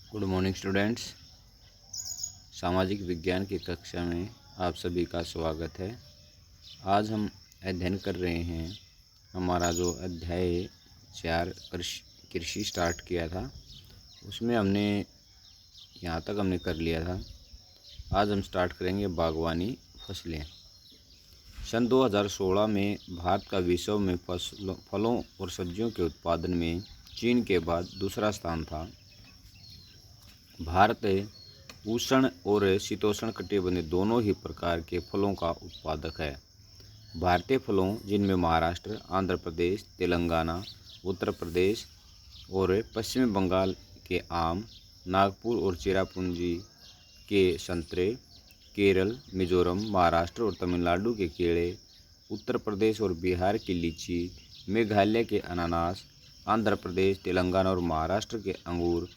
Good morning students. सामाजिक विज्ञान की कक्षा में आप सभी का स्वागत है। आज हम अध्ययन कर रहे हैं हमारा जो अध्याय 4 कृषि स्टार्ट किया था, उसमें हमने यहाँ तक हमने कर लिया था। आज हम स्टार्ट करेंगे बागवानी फसलें। सन 2016 में भारत का विश्व में फलों और सब्जियों के उत्पादन में चीन के बाद दूसरा स्थान था। भारत उष्ण और शीतोष्ण कटिबंधीय दोनों ही प्रकार के फलों का उत्पादक है। भारतीय फलों, जिनमें महाराष्ट्र, आंध्र प्रदेश, तेलंगाना, उत्तर प्रदेश और पश्चिम बंगाल के आम, नागपुर और चेरापूंजी के संतरे, केरल, मिजोरम, महाराष्ट्र और तमिलनाडु के केले, उत्तर प्रदेश और बिहार की लीची, मेघालय के अनानास, आंध्र प्रदेश, तेलंगाना और महाराष्ट्र के अंगूर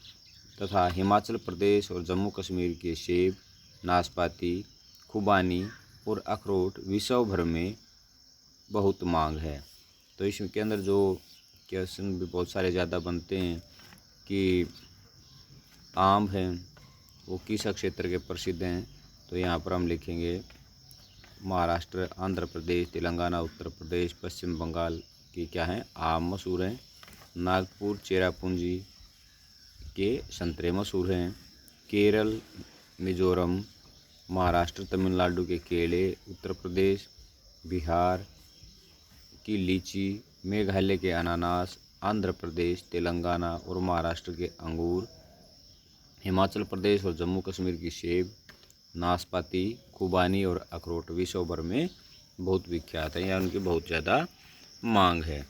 तथा हिमाचल प्रदेश और जम्मू कश्मीर के सेब, नाशपाती, खुबानी और अखरोट विश्व भर में बहुत मांग है। तो इसके अंदर जो क्वेश्चन भी बहुत सारे ज़्यादा बनते हैं कि आम हैं वो किस क्षेत्र के प्रसिद्ध हैं, तो यहाँ पर हम लिखेंगे महाराष्ट्र, आंध्र प्रदेश, तेलंगाना, उत्तर प्रदेश, पश्चिम बंगाल की क्या हैं, आम मशहूर हैं। नागपुर, चेरापूंजी के संतरे मशहूर हैं। केरल, मिजोरम, महाराष्ट्र, तमिलनाडु के केले, उत्तर प्रदेश, बिहार की लीची, मेघालय के अनानास, आंध्र प्रदेश, तेलंगाना और महाराष्ट्र के अंगूर, हिमाचल प्रदेश और जम्मू कश्मीर की सेब, नाशपाती, खुबानी और अखरोट विश्व भर में बहुत विख्यात है या उनकी बहुत ज़्यादा मांग है।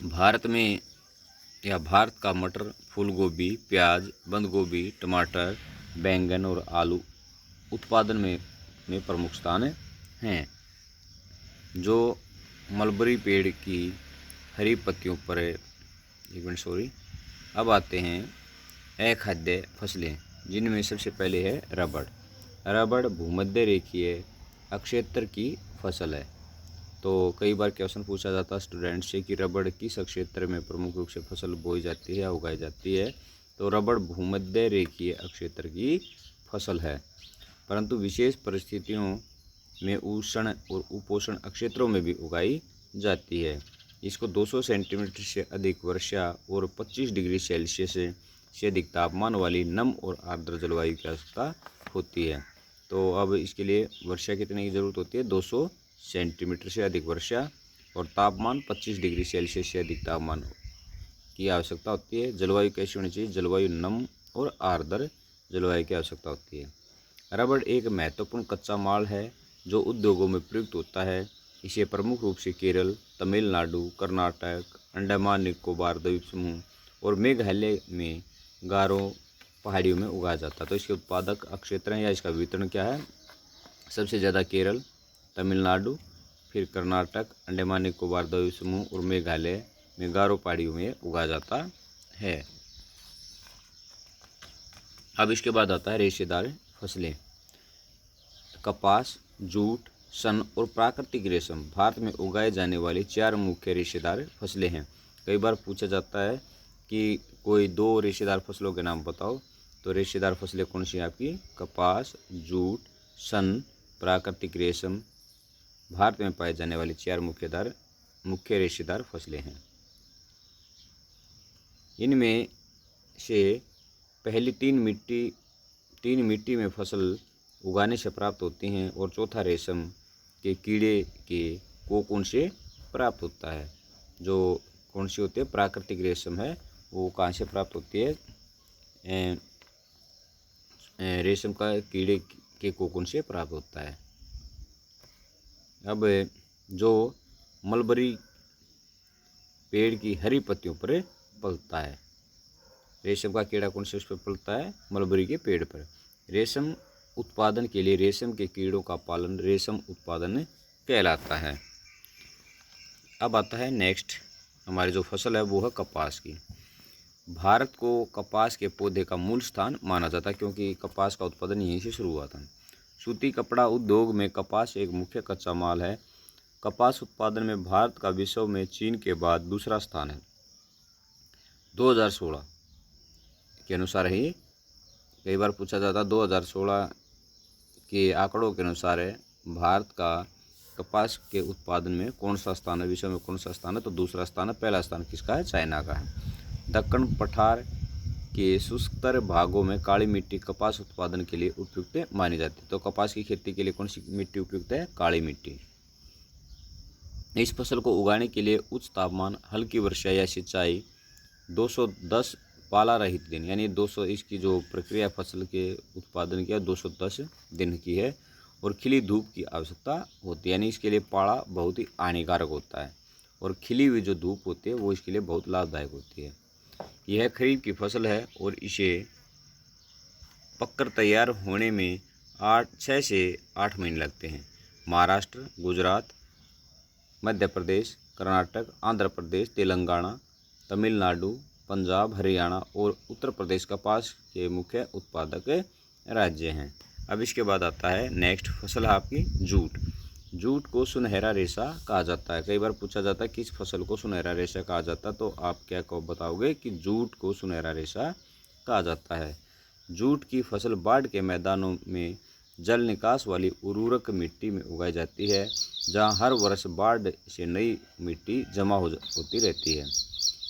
भारत का मटर, फूल गोभी, प्याज, बंद गोभी, टमाटर, बैंगन और आलू उत्पादन में प्रमुख स्थान हैं। जो मलबरी पेड़ की हरी पत्तियों पर अब आते हैं अखाद्य फसलें, जिनमें सबसे पहले है रबड़। रबड़ भूमध्य रेखीय अक्षेत्र की फसल है। तो कई बार क्वेश्चन पूछा जाता है स्टूडेंट से कि रबड़ किस क्षेत्र में प्रमुख रूप से फसल बोई जाती है या उगाई जाती है। तो रबड़ भूमध्य रेखीय क्षेत्र की फसल है, परंतु विशेष परिस्थितियों में उष्ण और उपोष्ण क्षेत्रों में भी उगाई जाती है। इसको 200 सेंटीमीटर से अधिक वर्षा और 25 डिग्री सेल्सियस से अधिक तापमान वाली नम और आर्द्र जलवायु की आवश्यकता होती है। तो अब इसके लिए वर्षा कितने की ज़रूरत होती है, 200 सेंटीमीटर से अधिक वर्षा और तापमान 25 डिग्री सेल्सियस से अधिक तापमान की आवश्यकता होती है। जलवायु कैसी होनी चाहिए, जलवायु नम और आर्द्र जलवायु की आवश्यकता होती है। रबड़ एक महत्वपूर्ण कच्चा माल है जो उद्योगों में प्रयुक्त होता है। इसे प्रमुख रूप से केरल, तमिलनाडु, कर्नाटक, अंडमान निकोबार द्वीप समूह और मेघालय में गारो पहाड़ियों में उगाया जाता है। तो इसके उत्पादक क्षेत्र हैं या इसका वितरण क्या है, सबसे ज़्यादा केरल, तमिलनाडु, फिर कर्नाटक, अंडमान निकोबार द्वीप समूह और मेघालय में गारो पहाड़ियों में उगाया जाता है। अब इसके बाद आता है रेशेदार फसलें। कपास, जूट, सन और प्राकृतिक रेशम भारत में उगाए जाने वाली 4 मुख्य रेशेदार फसलें हैं। कई बार पूछा जाता है कि कोई 2 रेशेदार फसलों के नाम बताओ। तो रेशेदार फसलें कौन सी हैं आपकी, कपास, जूट, सन, प्राकृतिक रेशम भारत में पाए जाने वाली 4 मुख्य रेशेदार फसलें हैं। इनमें से पहली तीन मिट्टी में फसल उगाने से प्राप्त होती हैं और चौथा रेशम के कीड़े के कोकून से प्राप्त होता है। जो कौन सी होती है, प्राकृतिक रेशम है, वो कहाँ से प्राप्त होती है, रेशम का कीड़े के कोकून से प्राप्त होता है। अब जो मलबरी पेड़ की हरी पत्तियों पर पलता है, रेशम का कीड़ा कौन से उस पर पलता है, मलबरी के पेड़ पर। रेशम उत्पादन के लिए रेशम के कीड़ों का पालन रेशम उत्पादन कहलाता है। अब आता है नेक्स्ट, हमारी जो फसल है वो है कपास की। भारत को कपास के पौधे का मूल स्थान माना जाता है क्योंकि कपास का उत्पादन यहीं से शुरू हुआ था। सूती कपड़ा उद्योग में कपास एक मुख्य कच्चा माल है। कपास उत्पादन में भारत का विश्व में चीन के बाद दूसरा स्थान है। 2016 के अनुसार ही कई बार पूछा जाता, 2016 के आंकड़ों के अनुसार है भारत का कपास के उत्पादन में कौन सा स्थान है, विश्व में कौन सा स्थान है, तो दूसरा स्थान है। पहला स्थान किसका है, चाइना का है। दक्कन पठार के शुष्कर भागों में काली मिट्टी कपास उत्पादन के लिए उपयुक्त मानी जाती है। तो कपास की खेती के लिए कौन सी मिट्टी उपयुक्त है, काली मिट्टी। इस फसल को उगाने के लिए उच्च तापमान, हल्की वर्षा या सिंचाई, 210 पाला रहित दिन, यानी 200, इसकी जो प्रक्रिया फसल के उत्पादन की 210 दिन की है, और खिली धूप की आवश्यकता होती है, यानी इसके लिए पाला बहुत ही हानिकारक होता है, और खिली हुई जो धूप होती है वो इसके लिए बहुत लाभदायक होती है। यह खरीफ की फसल है और इसे पककर तैयार होने में 6 से 8 महीने लगते हैं। महाराष्ट्र, गुजरात, मध्य प्रदेश, कर्नाटक, आंध्र प्रदेश, तेलंगाना, तमिलनाडु, पंजाब, हरियाणा और उत्तर प्रदेश कपास के मुख्य उत्पादक राज्य हैं। अब इसके बाद आता है नेक्स्ट फसल है आपकी जूट। जूट को सुनहरा रेशा कहा जाता है। कई बार पूछा जाता है किस फसल को सुनहरा रेशा कहा जाता है, तो आप क्या बताओगे कि जूट को सुनहरा रेशा कहा जाता है। जूट की फसल बाढ़ के मैदानों में जल निकास वाली उर्वरक मिट्टी में उगाई जाती है, जहां हर वर्ष बाढ़ से नई मिट्टी जमा होती रहती है।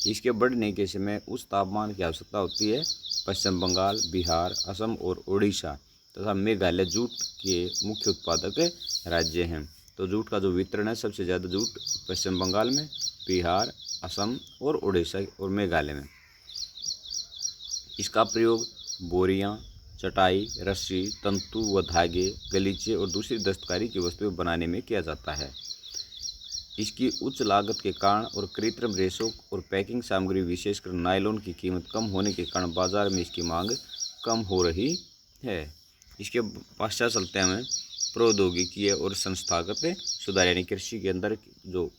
इसके बढ़ने के समय उच्च तापमान की आवश्यकता होती है। पश्चिम बंगाल, बिहार, असम और उड़ीसा तथा मेघालय जूट के मुख्य उत्पादक राज्य हैं। तो जूट का जो वितरण है, सबसे ज़्यादा जूट पश्चिम बंगाल में, बिहार, असम और उड़ीसा और मेघालय में। इसका प्रयोग बोरियां, चटाई, रस्सी, तंतु व धागे, गलीचे और दूसरी दस्तकारी की वस्तुएं बनाने में किया जाता है। इसकी उच्च लागत के कारण और कृत्रिम रेशों और पैकिंग सामग्री विशेषकर नायलॉन की कीमत कम होने के कारण बाजार में इसकी मांग कम हो रही है। इसके पश्चात चलते हैं हमें प्रौद्योगिकी और संस्थागत सुधार, यानी कृषि के अंदर जो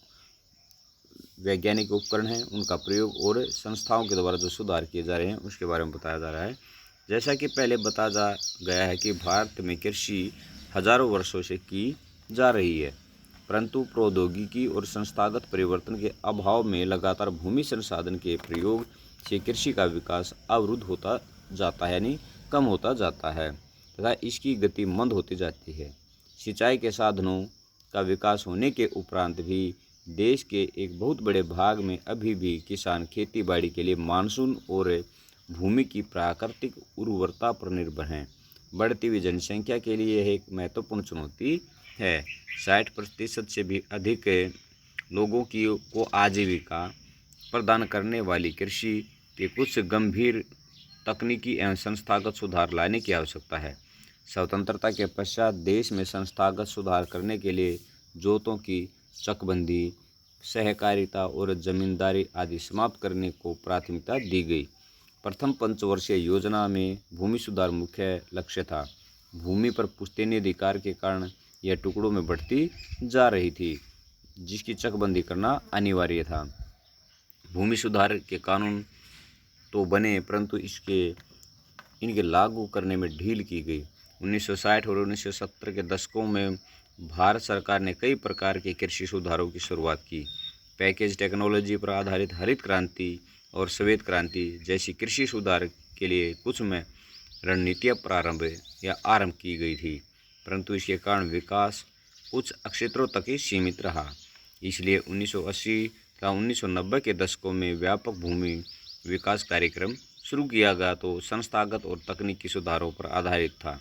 वैज्ञानिक उपकरण हैं उनका प्रयोग और संस्थाओं के द्वारा जो सुधार किए जा रहे हैं उसके बारे में बताया जा रहा है। जैसा कि पहले बताया गया है कि भारत में कृषि हजारों वर्षों से की जा रही है, परंतु प्रौद्योगिकी और संस्थागत परिवर्तन के अभाव में लगातार भूमि संसाधन के प्रयोग से कृषि का विकास अवरुद्ध होता जाता है, यानी कम होता जाता है तथा इसकी गति मंद होती जाती है। सिंचाई के साधनों का विकास होने के उपरांत भी देश के एक बहुत बड़े भाग में अभी भी किसान खेती बाड़ी के लिए मानसून और भूमि की प्राकृतिक उर्वरता पर निर्भर हैं। बढ़ती हुई जनसंख्या के लिए यह एक महत्वपूर्ण चुनौती है। 60% से भी अधिक लोगों को आजीविका प्रदान करने वाली कृषि के कुछ गंभीर तकनीकी एवं संस्थागत सुधार लाने की आवश्यकता है। स्वतंत्रता के पश्चात देश में संस्थागत सुधार करने के लिए जोतों की चकबंदी, सहकारिता और जमींदारी आदि समाप्त करने को प्राथमिकता दी गई। प्रथम पंचवर्षीय योजना में भूमि सुधार मुख्य लक्ष्य था। भूमि पर पुश्तैनी अधिकार के कारण यह टुकड़ों में बढ़ती जा रही थी, जिसकी चकबंदी करना अनिवार्य था। भूमि सुधार के कानून तो बने, परंतु इनके लागू करने में ढील की गई। 1960 और 1970 के दशकों में भारत सरकार ने कई प्रकार के कृषि सुधारों की शुरुआत की। पैकेज टेक्नोलॉजी पर आधारित हरित क्रांति और श्वेत क्रांति जैसी कृषि सुधार के लिए कुछ में रणनीतियाँ आरंभ की गई थी, परंतु इसके कारण विकास कुछ क्षेत्रों तक ही सीमित रहा। इसलिए 1980 या 1990 के दशकों में व्यापक भूमि विकास कार्यक्रम शुरू किया गया, तो संस्थागत और तकनीकी सुधारों पर आधारित था।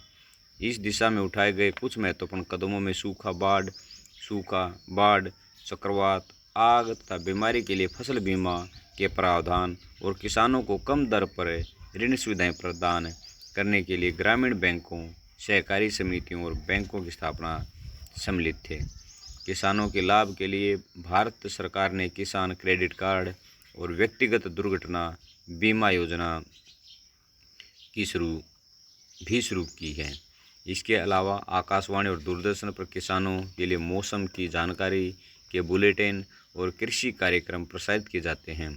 इस दिशा में उठाए गए कुछ महत्वपूर्ण कदमों में सूखा, बाढ़, चक्रवात, आग तथा बीमारी के लिए फसल बीमा के प्रावधान और किसानों को कम दर पर ऋण सुविधाएं प्रदान करने के लिए ग्रामीण बैंकों, सहकारी समितियों और बैंकों की स्थापना सम्मिलित थे। किसानों के लाभ के लिए भारत सरकार ने किसान क्रेडिट कार्ड और व्यक्तिगत दुर्घटना बीमा योजना की शुरू की है। इसके अलावा आकाशवाणी और दूरदर्शन पर किसानों के लिए मौसम की जानकारी के बुलेटिन और कृषि कार्यक्रम प्रसारित किए जाते हैं।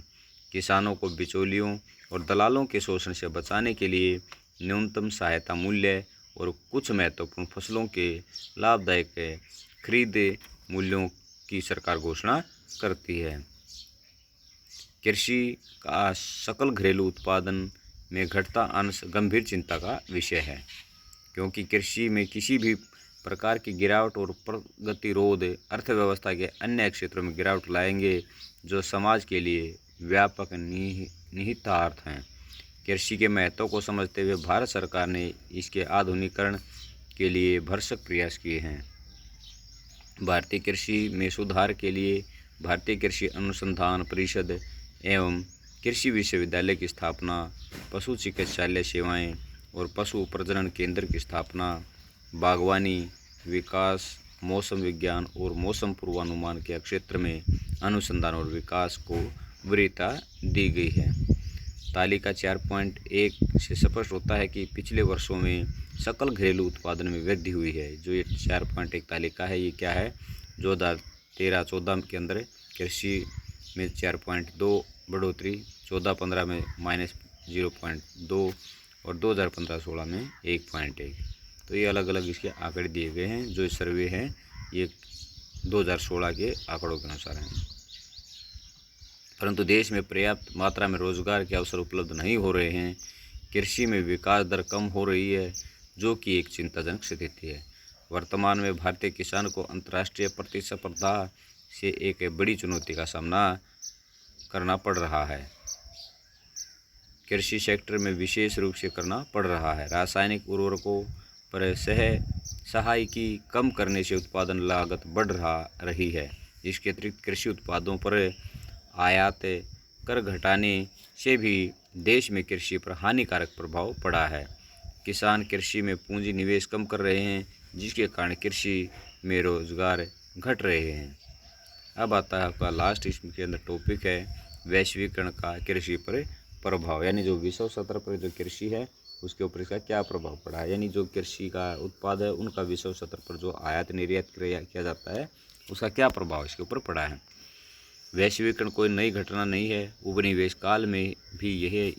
किसानों को बिचौलियों और दलालों के शोषण से बचाने के लिए न्यूनतम सहायता मूल्य और कुछ महत्वपूर्ण फसलों के लाभदायक खरीद मूल्यों की सरकार घोषणा करती है। कृषि का सकल घरेलू उत्पादन में घटता अंश गंभीर चिंता का विषय है, क्योंकि कृषि में किसी भी प्रकार की गिरावट और प्रगतिरोध अर्थव्यवस्था के अन्य क्षेत्रों में गिरावट लाएंगे, जो समाज के लिए व्यापक निहितार्थ हैं। कृषि के महत्व को समझते हुए भारत सरकार ने इसके आधुनिकीकरण के लिए भरसक प्रयास किए हैं। भारतीय कृषि में सुधार के लिए भारतीय कृषि अनुसंधान परिषद एवं कृषि विश्वविद्यालय की स्थापना, पशु चिकित्सालय सेवाएं और पशु प्रजनन केंद्र की स्थापना, बागवानी विकास, मौसम विज्ञान और मौसम पूर्वानुमान के क्षेत्र में अनुसंधान और विकास को वरीयता दी गई है। तालिका 4.1 से स्पष्ट होता है कि पिछले वर्षों में सकल घरेलू उत्पादन में वृद्धि हुई है। जो ये 4.1 तालिका है, ये क्या है? 2013-14 के अंदर कृषि में 4.2 बढ़ोतरी, 14-15 में -0.2 और 2015-16 में 1.1। तो ये अलग अलग इसके आंकड़े दिए गए हैं। जो सर्वे है ये 2016 के आंकड़ों के अनुसार हैं। परंतु देश में पर्याप्त मात्रा में रोजगार के अवसर उपलब्ध नहीं हो रहे हैं। कृषि में विकास दर कम हो रही है, जो कि एक चिंताजनक स्थिति है। वर्तमान में भारतीय किसान को अंतर्राष्ट्रीय प्रतिस्पर्धा से एक बड़ी चुनौती का सामना करना पड़ रहा है। कृषि सेक्टर में विशेष रूप से करना पड़ रहा है। रासायनिक उर्वरकों पर सहायकी कम करने से उत्पादन लागत बढ़ रही है। इसके अतिरिक्त कृषि उत्पादों पर आयात कर घटाने से भी देश में कृषि पर हानिकारक प्रभाव पड़ा है। किसान कृषि में पूंजी निवेश कम कर रहे हैं, जिसके कारण कृषि में रोजगार घट रहे हैं। अब आता है आपका लास्ट इसके अंदर टॉपिक है वैश्वीकरण का कृषि पर प्रभाव, यानी जो विश्व स्तर पर जो कृषि है उसके ऊपर इसका क्या प्रभाव पड़ा है। यानी जो कृषि का उत्पाद है उनका विश्व स्तर पर जो आयात निर्यात किया जाता है उसका क्या प्रभाव इसके ऊपर पड़ा है। वैश्वीकरण कोई नई घटना नहीं है। उपनिवेश काल में भी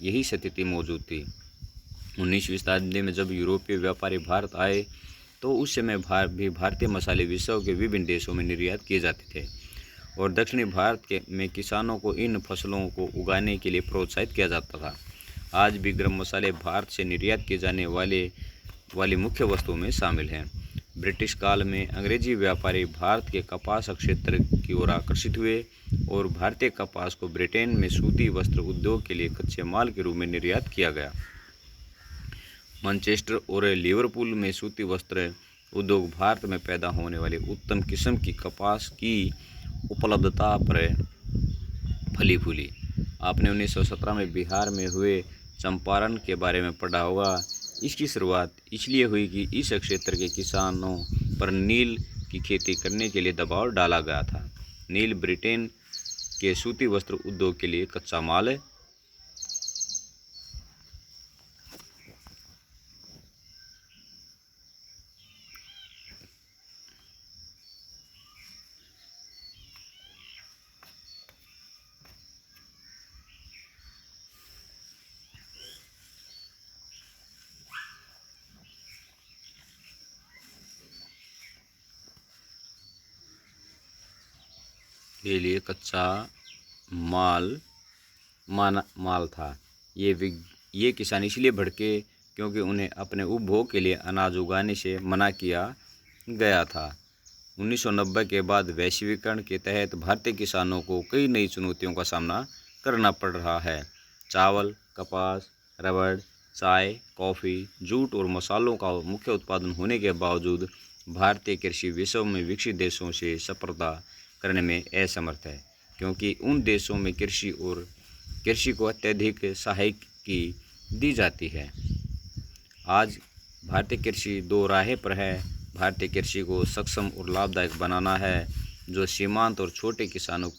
यही स्थिति मौजूद थी। 19वीं शताब्दी में जब यूरोपीय व्यापारी भारत आए तो उस समय भी भारतीय मसाले विश्व के विभिन्न देशों में निर्यात किए जाते थे और दक्षिणी भारत में किसानों को इन फसलों को उगाने के लिए प्रोत्साहित किया जाता था। आज भी गरम मसाले भारत से निर्यात किए जाने वाली मुख्य वस्तुओं में शामिल हैं। ब्रिटिश काल में अंग्रेजी व्यापारी भारत के कपास क्षेत्र की ओर आकर्षित हुए और भारतीय कपास को ब्रिटेन में सूती वस्त्र उद्योग के लिए कच्चे माल के रूप में निर्यात किया गया। मैनचेस्टर और लिवरपूल में सूती वस्त्र उद्योग भारत में पैदा होने वाली उत्तम किस्म की कपास की उपलब्धता पर फली फूली। आपने 1917 में बिहार में हुए चंपारण के बारे में पढ़ा होगा। इसकी शुरुआत इसलिए हुई कि इस क्षेत्र के किसानों पर नील की खेती करने के लिए दबाव डाला गया था। नील ब्रिटेन के सूती वस्त्र उद्योग के लिए कच्चा माल है। के लिए कच्चा माल था। ये किसान इसलिए भड़के क्योंकि उन्हें अपने उपभोग के लिए अनाज उगाने से मना किया गया था। 1990 के बाद वैश्वीकरण के तहत भारतीय किसानों को कई नई चुनौतियों का सामना करना पड़ रहा है। चावल, कपास, रबड़, चाय, कॉफ़ी, जूट और मसालों का मुख्य उत्पादन होने के बावजूद भारतीय कृषि विश्व में विकसित देशों से स्पर्धा करने में असमर्थ है, क्योंकि उन देशों में कृषि को अत्यधिक सहायकी दी जाती है। आज भारतीय कृषि दो राह पर है। भारतीय कृषि को सक्षम और लाभदायक बनाना है, जो सीमांत और छोटे किसानों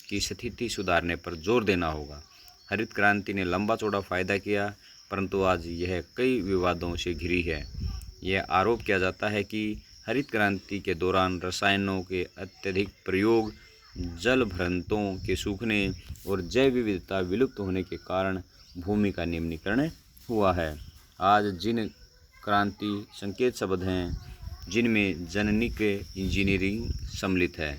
की स्थिति सुधारने पर जोर देना होगा। हरित क्रांति ने लंबा चौड़ा फायदा किया, परंतु आज यह कई विवादों से घिरी है। यह आरोप किया जाता है कि हरित क्रांति के दौरान रसायनों के अत्यधिक प्रयोग, जल भ्रंतों के सूखने और जैव विविधता विलुप्त होने के कारण भूमि का निम्नीकरण हुआ है। आज जिन क्रांति संकेत शब्द हैं, जिनमें जेनेटिक इंजीनियरिंग सम्मिलित है,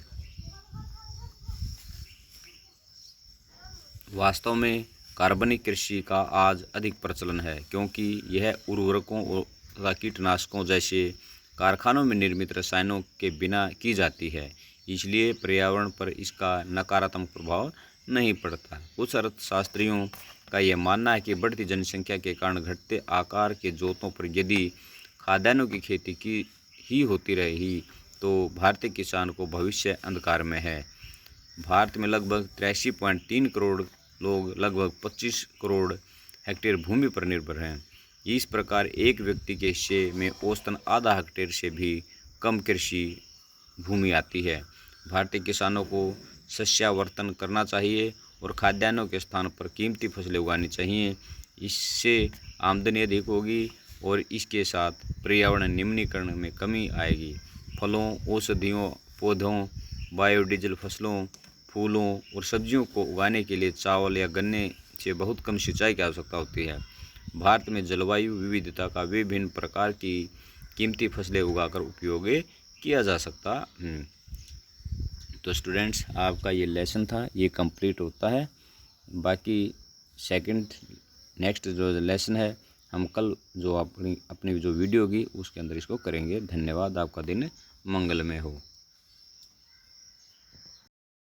वास्तव में कार्बनिक कृषि का आज अधिक प्रचलन है, क्योंकि यह उर्वरकों तथा कीटनाशकों जैसे कारखानों में निर्मित रसायनों के बिना की जाती है। इसलिए पर्यावरण पर इसका नकारात्मक प्रभाव नहीं पड़ता। कुछ अर्थशास्त्रियों का यह मानना है कि बढ़ती जनसंख्या के कारण घटते आकार के जोतों पर यदि खाद्यान्नों की खेती की ही होती रही तो भारतीय किसान को भविष्य अंधकार में है। भारत में लगभग 83.3 करोड़ लोग लगभग 25 करोड़ हेक्टेयर भूमि पर निर्भर हैं। इस प्रकार एक व्यक्ति के हिस्से में औसतन आधा हेक्टेयर से भी कम कृषि भूमि आती है। भारतीय किसानों को शस्यावर्तन करना चाहिए और खाद्यान्नों के स्थान पर कीमती फसलें उगानी चाहिए। इससे आमदनी अधिक होगी और इसके साथ पर्यावरण निम्नीकरण में कमी आएगी। फलों, औषधियों, पौधों, बायोडीजल फसलों, फूलों और सब्जियों को उगाने के लिए चावल या गन्ने से बहुत कम सिंचाई की आवश्यकता होती है। भारत में जलवायु विविधता का विभिन्न प्रकार की कीमती फसलें उगाकर उपयोग किया जा सकता है। तो स्टूडेंट्स, आपका ये लेसन था, ये कंप्लीट होता है। बाकी नेक्स्ट जो लेसन है हम कल जो अपनी जो वीडियो होगी उसके अंदर इसको करेंगे। धन्यवाद। आपका दिन मंगलमय हो।